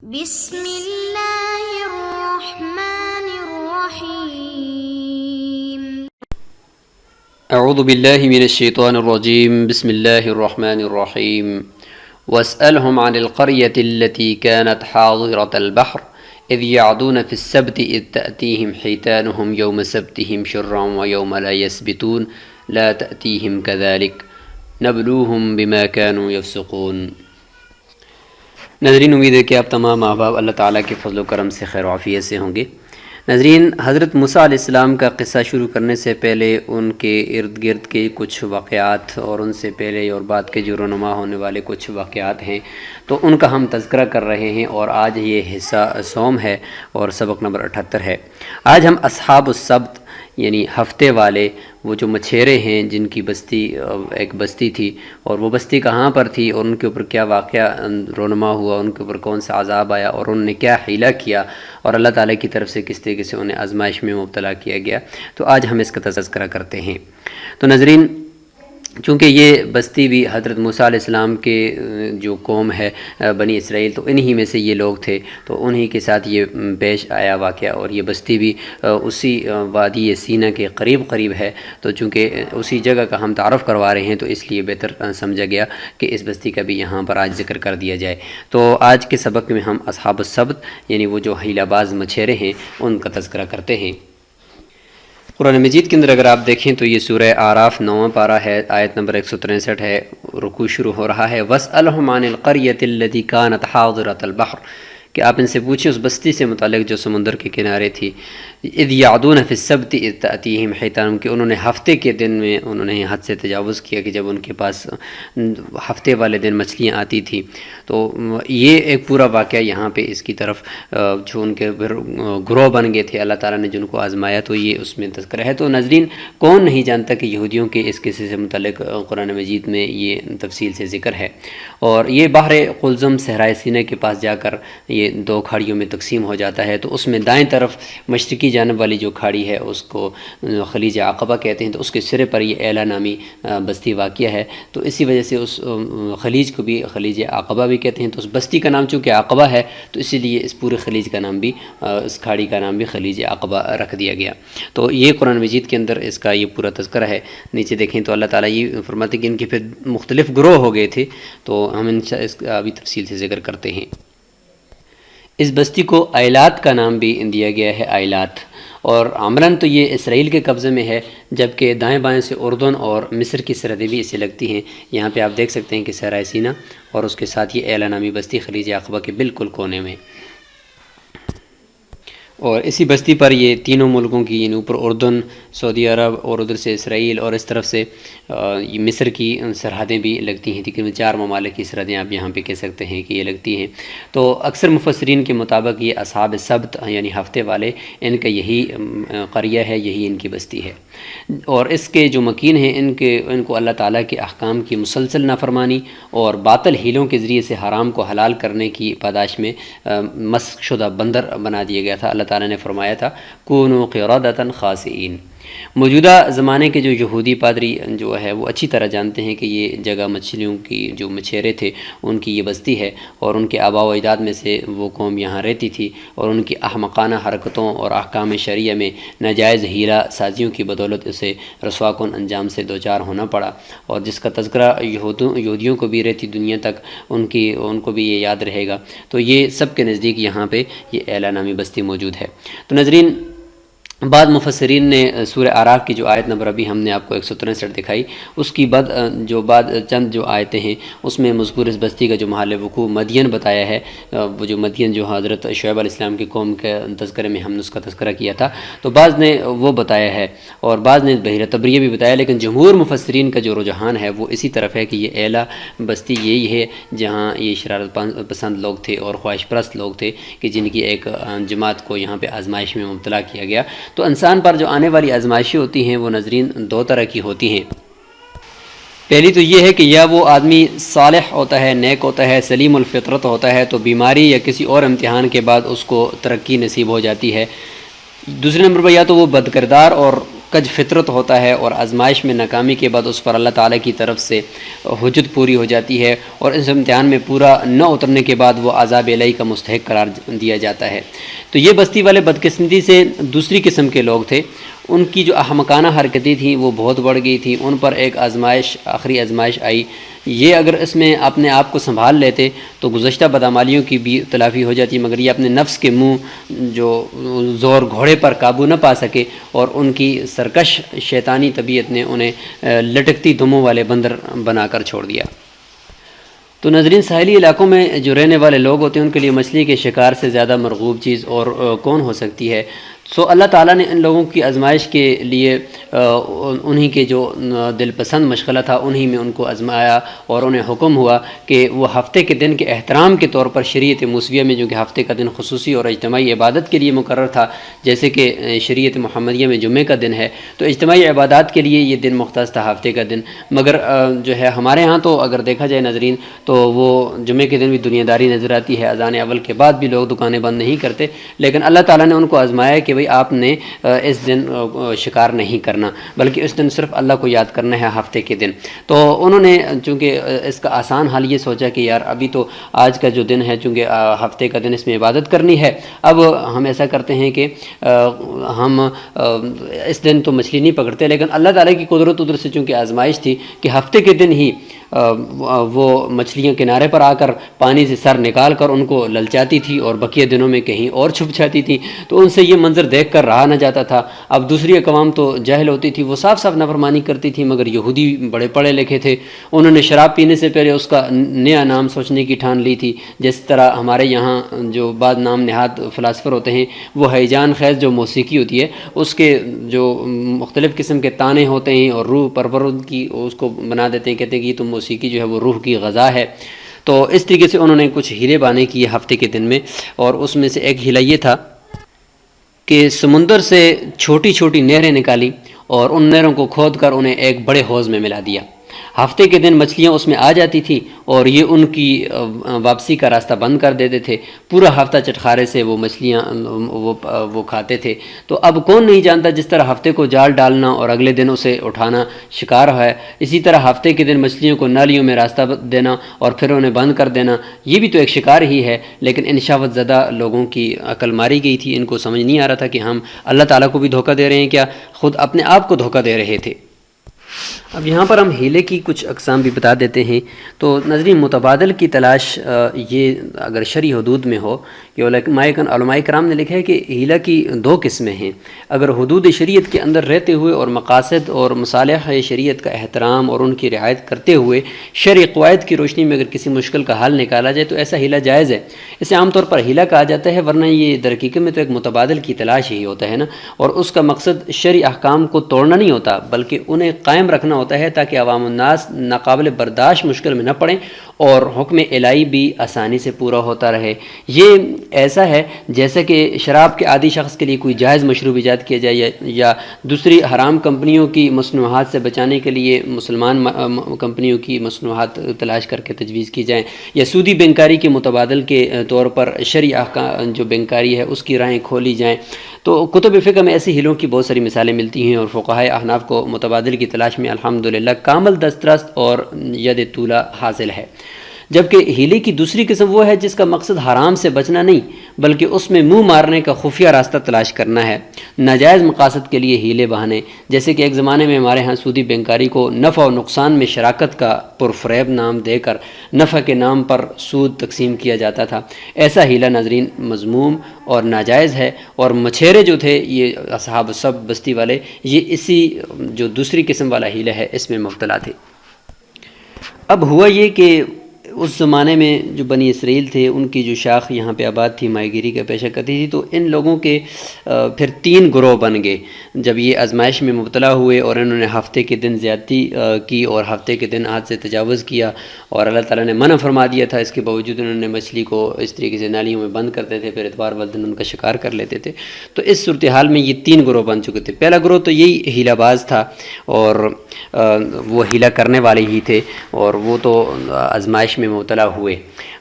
بسم اللہ الرحمن الرحیم اعوذ باللہ من الشیطان الرجیم بسم اللہ الرحمن الرحیم واسألهم عن القرية التي كانت حاضرة البحر إذ يعدون في السبت إذ تأتيهم حيتانهم يوم سبتهم شرعا ويوم لا يسبتون لا تأتيهم كذلك نبلوهم بما كانوا يفسقون۔ ناظرین، امید ہے کہ آپ تمام احباب اللہ تعالیٰ کے فضل و کرم سے خیر و عافیت سے ہوں گے۔ ناظرین، حضرت موسیٰ علیہ السلام کا قصہ شروع کرنے سے پہلے ان کے ارد گرد کے کچھ واقعات اور ان سے پہلے اور بعد کے جو رونما ہونے والے کچھ واقعات ہیں تو ان کا ہم تذکرہ کر رہے ہیں، اور آج یہ حصہ سوم ہے اور سبق نمبر 78 ہے۔ آج ہم اصحاب السبت یعنی ہفتے والے، وہ جو مچھیرے ہیں جن کی بستی ایک بستی تھی، اور وہ بستی کہاں پر تھی اور ان کے اوپر کیا واقعہ رونما ہوا، ان کے اوپر کون سا عذاب آیا اور انہوں نے کیا حیلہ کیا اور اللہ تعالیٰ کی طرف سے کس طریقے سے انہیں آزمائش میں مبتلا کیا گیا، تو آج ہم اس کا تذکرہ کرتے ہیں۔ تو ناظرین، چونکہ یہ بستی بھی حضرت موسیٰ علیہ السلام کے جو قوم ہے بنی اسرائیل، تو انہی میں سے یہ لوگ تھے، تو انہی کے ساتھ یہ پیش آیا واقعہ، اور یہ بستی بھی اسی وادی سینا کے قریب ہے، تو چونکہ اسی جگہ کا ہم تعارف کروا رہے ہیں تو اس لیے بہتر سمجھا گیا کہ اس بستی کا بھی یہاں پر آج ذکر کر دیا جائے۔ تو آج کے سبق میں ہم اصحاب السبت یعنی وہ جو حیلہ باز مچھیرے ہیں ان کا تذکرہ کرتے ہیں۔ قرآن مجید کے اندر اگر آپ دیکھیں تو یہ سورہ اعراف 9واں پارہ ہے، آیت نمبر 163 ہے، رکوع شروع ہو رہا ہے وَاسْأَلْهُمْ عَنِ الْقَرْيَةِ الَّتِي كَانَتْ حَاضِرَةَ الْبَحْرِ، کہ آپ ان سے پوچھیں اس بستی سے متعلق جو سمندر کے کنارے تھی۔ اِذْ يَعْدُونَ فِي السَّبْتِ اِذْ تَأْتِيهِمْ حِيتَانُهُمْ، کہ انہوں نے ہفتے کے دن میں انہوں نے حد سے تجاوز کیا کہ جب ان کے پاس ہفتے والے دن مچھلیاں آتی تھی۔ تو یہ ایک پورا واقعہ یہاں پہ اس کی طرف جو ان کے گروہ بن گئے تھے، اللہ تعالیٰ نے جن کو آزمایا، تو یہ اس میں تذکرہ ہے۔ تو ناظرین، کون نہیں جانتا کہ یہودیوں کے اس قصے سے متعلق قرآن مجید میں یہ تفصیل سے ذکر ہے، اور یہ بحر قلزم صحرائے سینا کے پاس جا کر یہ دو کھاڑیوں میں تقسیم ہو جاتا ہے۔ تو اس میں دائیں طرف مشرقی جانب والی جو کھاڑی ہے اس کو خلیج عقبہ کہتے ہیں، تو اس کے سرے پر یہ ایلا نامی بستی واقع ہے، تو اسی وجہ سے اس خلیج کو بھی خلیج عقبہ بھی کہتے ہیں۔ تو اس بستی کا نام چونکہ عقبہ ہے تو اسی لیے اس پورے خلیج کا نام بھی، اس کھاڑی کا نام بھی خلیج عقبہ رکھ دیا گیا۔ تو یہ قرآن مجید کے اندر اس کا یہ پورا تذکرہ ہے۔ نیچے دیکھیں تو اللہ تعالیٰ یہ فرماتے ہیں کہ ان کے پھر مختلف گروہ ہو گئے تھے، تو ہم اس کا ابھی تفصیل سے ذکر کرتے ہیں۔ اس بستی کو ایلات کا نام بھی دیا گیا ہے، ایلات، اور عملاً تو یہ اسرائیل کے قبضے میں ہے، جبکہ دائیں بائیں سے اردن اور مصر کی سرحدیں بھی اسے لگتی ہیں۔ یہاں پہ آپ دیکھ سکتے ہیں کہ صحرائے سینا اور اس کے ساتھ یہ ایلا نامی بستی خلیج عقبہ کے بالکل کونے میں، اور اسی بستی پر یہ تینوں ملکوں کی یعنی اوپر اردن، سعودی عرب اور ادھر سے اسرائیل اور اس طرف سے یہ مصر کی سرحدیں بھی لگتی ہیں۔ تقریباً 4 ممالک کی سرحدیں آپ یہاں پہ کہہ سکتے ہیں کہ یہ لگتی ہیں۔ تو اکثر مفسرین کے مطابق یہ اصحاب السبت یعنی ہفتے والے، ان کا یہی قریہ ہے، یہی ان کی بستی ہے، اور اس کے جو مکین ہیں ان کو اللہ تعالیٰ کے احکام کی مسلسل نافرمانی اور باطل ہیلوں کے ذریعے سے حرام کو حلال کرنے کی پاداش میں مسخ شدہ بندر بنا دیا گیا تھا۔ اللہ تعالیٰ نے فرمایا تھا کونوا قردۃ خاسئین۔ موجودہ زمانے کے جو یہودی پادری جو ہے وہ اچھی طرح جانتے ہیں کہ یہ جگہ مچھلیوں کی جو مچھیرے تھے ان کی یہ بستی ہے، اور ان کے آباء و اجداد میں سے وہ قوم یہاں رہتی تھی، اور ان کی احمقانہ حرکتوں اور احکام شرعیہ میں ناجائز ہیرہ سازیوں کی بدولت اسے رسوا کن انجام سے دوچار ہونا پڑا، اور جس کا تذکرہ یہودیوں کو بھی رہتی دنیا تک ان کو بھی یہ یاد رہے گا۔ تو یہ سب کے نزدیک یہاں پہ یہ ایلا نامی بستی موجود ہے۔ تو ناظرین، بعض مفسرین نے سورہ اعراف کی جو آیت نمبر ابھی ہم نے آپ کو 163 دکھائی، اس کی بعد چند جو آیتیں ہیں اس میں مذکور اس بستی کا جو محل وقوع مدین بتایا ہے، وہ جو مدین جو حضرت شعیب علیہ السلام کی قوم کے تذکرے میں ہم نے اس کا تذکرہ کیا تھا، تو بعض نے وہ بتایا ہے اور بعض نے بحیرہ طبریہ بھی بتایا، لیکن جمہور مفسرین کا جو رجحان ہے وہ اسی طرف ہے کہ یہ ایلا بستی یہی ہے جہاں یہ شرارت پسند لوگ تھے اور خواہش پرست لوگ تھے کہ جن کی ایک جماعت کو یہاں پہ آزمائش میں مبتلا کیا گیا۔ تو انسان پر جو آنے والی آزمائشیں ہوتی ہیں وہ ناظرین 2 طرح کی ہوتی ہیں۔ پہلی تو یہ ہے کہ یا وہ آدمی صالح ہوتا ہے، نیک ہوتا ہے، سلیم الفطرت ہوتا ہے، تو بیماری یا کسی اور امتحان کے بعد اس کو ترقی نصیب ہو جاتی ہے۔ دوسرے نمبر پر یا تو وہ بد کردار اور کج فطرت ہوتا ہے اور آزمائش میں ناکامی کے بعد اس پر اللہ تعالیٰ کی طرف سے حجت پوری ہو جاتی ہے اور اس امتحان میں پورا نہ اترنے کے بعد وہ عذاب الہی کا مستحق قرار دیا جاتا ہے۔ تو یہ بستی والے بدقسمتی سے دوسری قسم کے لوگ تھے، ان کی جو احمقانہ حرکتیں تھیں وہ بہت بڑھ گئی تھیں، ان پر ایک آزمائش، آخری آزمائش آئی۔ یہ اگر اس میں اپنے آپ کو سنبھال لیتے تو گزشتہ بدعمالیوں کی بھی تلافی ہو جاتی، مگر یہ اپنے نفس کے منہ جو زور گھوڑے پر قابو نہ پا سکے اور ان کی سرکش شیطانی طبیعت نے انہیں لٹکتی دموں والے بندر بنا کر چھوڑ دیا۔ تو ناظرین، ساحلی علاقوں میں جو رہنے والے لوگ ہوتے ہیں ان کے لیے مچھلی کے شکار سے زیادہ مرغوب چیز اور کون ہو سکتی ہے؟ سو اللہ تعالیٰ نے ان لوگوں کی آزمائش کے لیے انہی کے جو دل پسند مشغلہ تھا انہی میں ان کو آزمایا اور انہیں حکم ہوا کہ وہ ہفتے کے دن کے احترام کے طور پر شریعت موسویہ میں جو کہ ہفتے کا دن خصوصی اور اجتماعی عبادت کے لیے مقرر تھا، جیسے کہ شریعت محمدیہ میں جمعے کا دن ہے، تو اجتماعی عبادات کے لیے یہ دن مختص تھا ہفتے کا دن۔ مگر جو ہے ہمارے ہاں تو اگر دیکھا جائے ناظرین تو وہ جمعے کے دن بھی دنیا داری نظر آتی ہے، اذان اول کے بعد بھی لوگ دکانیں بند نہیں کرتے، لیکن اللہ تعالیٰ نے ان کو آزمایا کہ آپ نے اس دن شکار نہیں کرنا، بلکہ اس دن صرف اللہ کو یاد کرنا ہے ہفتے کے دن۔ تو انہوں نے چونکہ اس کا آسان حل یہ سوچا کہ یار ابھی تو آج کا جو دن ہے چونکہ ہفتے کا دن، اس میں عبادت کرنی ہے، اب ہم ایسا کرتے ہیں کہ ہم اس دن تو مچھلی نہیں پکڑتے، لیکن اللہ تعالیٰ کی قدرت ادھر سے چونکہ آزمائش تھی کہ ہفتے کے دن ہی وہ مچھلیاں کنارے پر آ کر پانی سے سر نکال کر ان کو للچاتی تھی اور بقیہ دنوں میں کہیں اور چھپ جاتی تھی، تو ان سے یہ منظر دیکھ کر رہا نہ جاتا تھا۔ اب دوسری اقوام تو جاہل ہوتی تھی، وہ صاف صاف نافرمانی کرتی تھی، مگر یہودی بڑے پڑھے لکھے تھے، انہوں نے شراب پینے سے پہلے اس کا نیا نام سوچنے کی ٹھان لی تھی۔ جس طرح ہمارے یہاں جو بعض نام نہاد فلاسفر ہوتے ہیں، وہ ہیجان خیز جو موسیقی ہوتی ہے اس کے جو مختلف قسم کے تانے ہوتے ہیں اور روح پرورد کی اس کو بنا دیتے ہیں، کہتے ہیں کہ تو موسیقی جو ہے وہ روح کی غذا ہے۔ تو اس طریقے سے انہوں نے کچھ ہیلے بانے کیے ہفتے کے دن میں، اور اس میں سے ایک ہیلا یہ تھا کہ سمندر سے چھوٹی چھوٹی نہریں نکالی اور ان نہروں کو کھود کر انہیں ایک بڑے حوض میں ملا دیا۔ ہفتے کے دن مچھلیاں اس میں آ جاتی تھی اور یہ ان کی واپسی کا راستہ بند کر دیتے تھے، پورا ہفتہ چٹخارے سے وہ مچھلیاں وہ کھاتے تھے۔ تو اب کون نہیں جانتا جس طرح ہفتے کو جال ڈالنا اور اگلے دن اسے اٹھانا شکار ہے، اسی طرح ہفتے کے دن مچھلیوں کو نالیوں میں راستہ دینا اور پھر انہیں بند کر دینا، یہ بھی تو ایک شکار ہی ہے۔ لیکن ان شہوت زدہ لوگوں کی عقل ماری گئی تھی، ان کو سمجھ نہیں آ رہا تھا کہ ہم اللہ تعالیٰ کو بھی دھوکہ دے رہے ہیں کیا خود اپنے آپ کو دھوکہ دے رہے تھے۔ اب یہاں پر ہم ہیلے کی کچھ اقسام بھی بتا دیتے ہیں۔ تو ناظرین، متبادل کی تلاش یہ اگر شرعی حدود میں ہو کہ علماء کرام نے لکھا ہے کہ ہیلہ کی دو قسمیں ہیں۔ اگر حدود شریعت کے اندر رہتے ہوئے اور مقاصد اور مصالح شریعت کا احترام اور ان کی رعایت کرتے ہوئے شرعی قواعد کی روشنی میں اگر کسی مشکل کا حل نکالا جائے تو ایسا ہیلہ جائز ہے۔ اسے عام طور پر ہیلہ کہا جاتا ہے، ورنہ یہ در حقیقت میں تو ایک متبادل کی تلاش ہی ہوتا ہے نا، اور اس کا مقصد شرعی احکام کو توڑنا نہیں ہوتا بلکہ انہیں قائم رکھنا ہوتا ہے تاکہ عوام الناس ناقابل برداشت مشکل میں نہ پڑیں اور حکم الہی بھی آسانی سے پورا ہوتا رہے۔ یہ ایسا ہے جیسا کہ شراب کے عادی شخص کے لیے کوئی جائز مشروب ایجاد کیا جائے یا دوسری حرام کمپنیوں کی مصنوعات سے بچانے کے لیے مسلمان کمپنیوں کی مصنوعات تلاش کر کے تجویز کی جائیں، یا سودی بینکاری کے متبادل کے طور پر شرعی احکام جو بینکاری ہے اس کی راہیں کھولی جائیں۔ تو کتب فقہ میں ایسی ہیلوں کی بہت ساری مثالیں ملتی ہیں اور فقہائے احناف کو متبادل کی تلاش میں الحمدللہ کامل دسترست اور ید طولہ حاصل ہے۔ جبکہ ہیلے کی دوسری قسم وہ ہے جس کا مقصد حرام سے بچنا نہیں بلکہ اس میں منہ مارنے کا خفیہ راستہ تلاش کرنا ہے۔ ناجائز مقاصد کے لیے ہیلے بہانے، جیسے کہ ایک زمانے میں ہمارے ہاں سودی بینکاری کو نفع و نقصان میں شراکت کا پرفریب نام دے کر نفع کے نام پر سود تقسیم کیا جاتا تھا۔ ایسا ہیلہ ناظرین مذموم اور ناجائز ہے، اور مچھیرے جو تھے یہ اصحاب سب بستی والے، یہ اسی جو دوسری قسم والا ہیلہ ہے اس میں مبتلا تھے۔ اب ہوا یہ کہ اس زمانے میں جو بنی اسرائیل تھے ان کی جو شاخ یہاں پہ آباد تھی، ماہی گیری کا پیشہ کرتی تھی، تو ان لوگوں کے پھر 3 گروہ بن گئے جب یہ آزمائش میں مبتلا ہوئے اور انہوں نے ہفتے کے دن زیادتی کی اور ہفتے کے دن حد سے تجاوز کیا اور اللہ تعالیٰ نے منع فرما دیا تھا، اس کے باوجود انہوں نے مچھلی کو اس طریقے سے نالیوں میں بند کرتے تھے، پھر اتوار والے دن ان کا شکار کر لیتے تھے۔ تو اس صورتحال میں یہ 3 گروہ بن چکے تھے۔ پہلا گروہ تو یہی ہیلہ باز تھا اور وہ ہیلہ کرنے والے ہی تھے، اور وہ تو آزمائش میں مبتلا ہوئے۔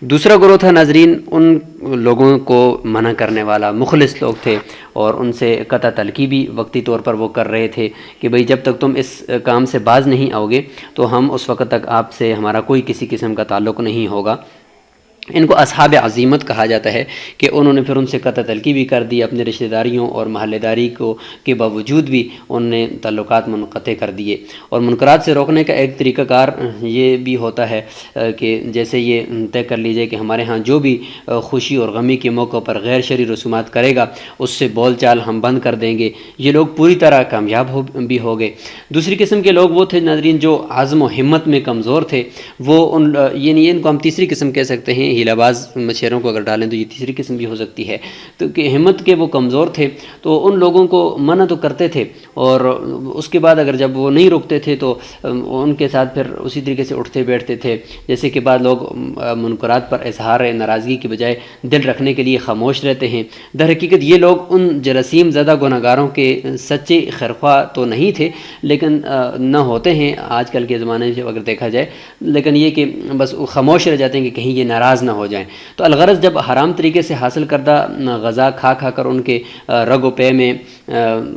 دوسرا گروہ تھا ناظرین ان لوگوں کو منع کرنے والا، مخلص لوگ تھے، اور ان سے قطع تلقی بھی وقتی طور پر وہ کر رہے تھے کہ بھئی جب تک تم اس کام سے باز نہیں آؤ گے تو ہم اس وقت تک آپ سے ہمارا کوئی کسی قسم کا تعلق نہیں ہوگا۔ ان کو اصحاب عزیمت کہا جاتا ہے کہ انہوں نے پھر ان سے قطع تلقی بھی کر دی، اپنے رشتہ داریوں اور محلے داری کے باوجود بھی ان نے تعلقات منقطع کر دیے۔ اور منکرات سے روکنے کا ایک طریقہ کار یہ بھی ہوتا ہے کہ جیسے یہ طے کر لیجئے کہ ہمارے ہاں جو بھی خوشی اور غمی کے موقع پر غیر شرعی رسومات کرے گا اس سے بول چال ہم بند کر دیں گے۔ یہ لوگ پوری طرح کامیاب بھی ہو گئے۔ دوسری قسم کے لوگ وہ تھے ناظرین جو عزم و ہمت میں کمزور تھے، وہ یعنی ان کو ہم تیسری قسم کہہ سکتے ہیں، ہیلہ باز مچھیروں کو اگر ڈالیں تو یہ تیسری قسم بھی ہو سکتی ہے، تو کہ ہمت کے وہ کمزور تھے، تو ان لوگوں کو منع تو کرتے تھے، اور اس کے بعد اگر جب وہ نہیں رکتے تھے تو ان کے ساتھ پھر اسی طریقے سے اٹھتے بیٹھتے تھے۔ جیسے کہ بعض لوگ منکرات پر اظہار ناراضگی کی بجائے دل رکھنے کے لیے خاموش رہتے ہیں۔ در حقیقت یہ لوگ ان جراثیم زدہ گناہ گاروں کے سچے خیرخواہ تو نہیں تھے، لیکن نہ ہوتے ہیں آج کل کے زمانے سے اگر دیکھا جائے، لیکن یہ کہ بس خاموش رہ جاتے ہیں کہ کہیں یہ ناراض نہ ہو جائیں۔ تو الغرض جب حرام طریقے سے حاصل کردہ غذا کھا کر ان کے رگ و پے میں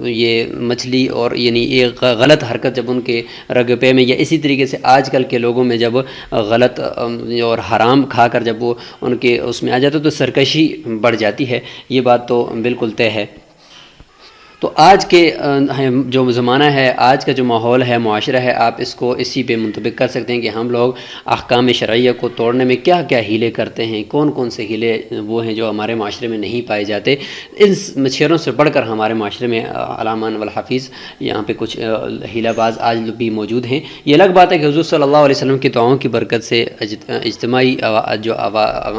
یہ مچھلی اور یعنی ایک غلط حرکت جب ان کے رگ و پے میں، یا اسی طریقے سے آج کل کے لوگوں میں جب غلط اور حرام کھا کر جب وہ ان کے اس میں آ جاتا تو سرکشی بڑھ جاتی ہے، یہ بات تو بالکل طے ہے۔ تو آج کے جو زمانہ ہے، آج کا جو ماحول ہے، معاشرہ ہے، آپ اس کو اسی پہ منطبق کر سکتے ہیں کہ ہم لوگ احکام شرعیہ کو توڑنے میں کیا کیا ہیلے کرتے ہیں، کون کون سے ہیلے وہ ہیں جو ہمارے معاشرے میں نہیں پائے جاتے۔ ان مچھروں سے بڑھ کر ہمارے معاشرے میں علامہ والحفیظ یہاں پہ کچھ ہیلہ باز آج بھی موجود ہیں۔ یہ الگ بات ہے کہ حضور صلی اللہ علیہ وسلم کی دعاؤں کی برکت سے اجتماعی جو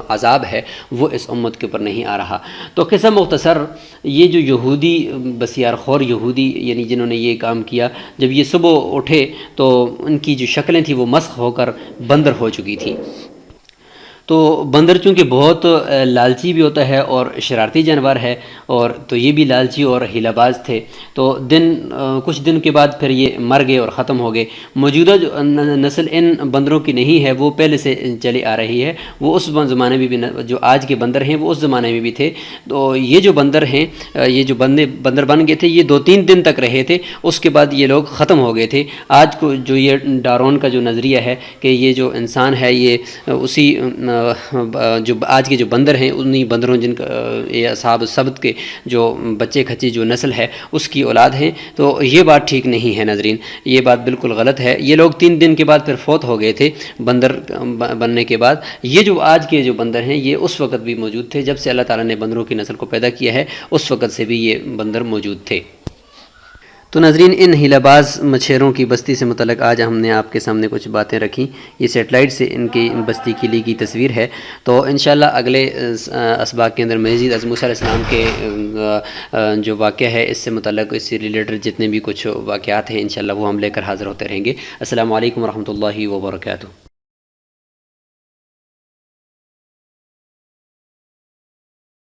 عذاب ہے وہ اس امت کے اوپر نہیں آ رہا۔ تو قصہ مختصر، یہ جو یہودی بسیار خور یہودی یعنی جنہوں نے یہ کام کیا، جب یہ صبح اٹھے تو ان کی جو شکلیں تھیں وہ مسخ ہو کر بندر ہو چکی تھیں۔ تو بندر چونکہ بہت لالچی بھی ہوتا ہے اور شرارتی جانور ہے، اور تو یہ بھی لالچی اور ہیلہ باز تھے، تو کچھ دن کے بعد پھر یہ مر گئے اور ختم ہو گئے۔ موجودہ جو نسل ان بندروں کی نہیں ہے، وہ پہلے سے چلی آ رہی ہے، وہ اس زمانے میں بھی جو آج کے بندر ہیں وہ اس زمانے میں بھی تھے۔ تو یہ جو بندر ہیں، یہ جو بندر بن گئے تھے، یہ 2-3 دن تک رہے تھے، اس کے بعد یہ لوگ ختم ہو گئے تھے۔ آج کو جو یہ ڈارون کا جو نظریہ ہے کہ یہ جو انسان ہے یہ اسی جو آج کے جو بندر ہیں انہی بندروں جن کا یہ اصحاب السبت کے جو بچے کھچے جو نسل ہے اس کی اولاد ہیں، تو یہ بات ٹھیک نہیں ہے ناظرین، یہ بات بالکل غلط ہے۔ یہ لوگ 3 دن کے بعد پھر فوت ہو گئے تھے بندر بننے کے بعد۔ یہ جو آج کے جو بندر ہیں یہ اس وقت بھی موجود تھے، جب سے اللہ تعالیٰ نے بندروں کی نسل کو پیدا کیا ہے اس وقت سے بھی یہ بندر موجود تھے۔ تو ناظرین، ان ہیلہ باز مچھیروں کی بستی سے متعلق آج ہم نے آپ کے سامنے کچھ باتیں رکھیں۔ یہ سیٹلائٹ سے ان کی بستی کی لی گئی تصویر ہے، تو انشاءاللہ اگلے اسباق کے اندر مزید از موسیٰ علیہ السلام کے جو واقعہ ہے اس سے متعلق، اس سے ریلیٹڈ جتنے بھی کچھ واقعات ہیں انشاءاللہ وہ ہم لے کر حاضر ہوتے رہیں گے۔ السلام علیکم ورحمۃ اللہ وبرکاتہ۔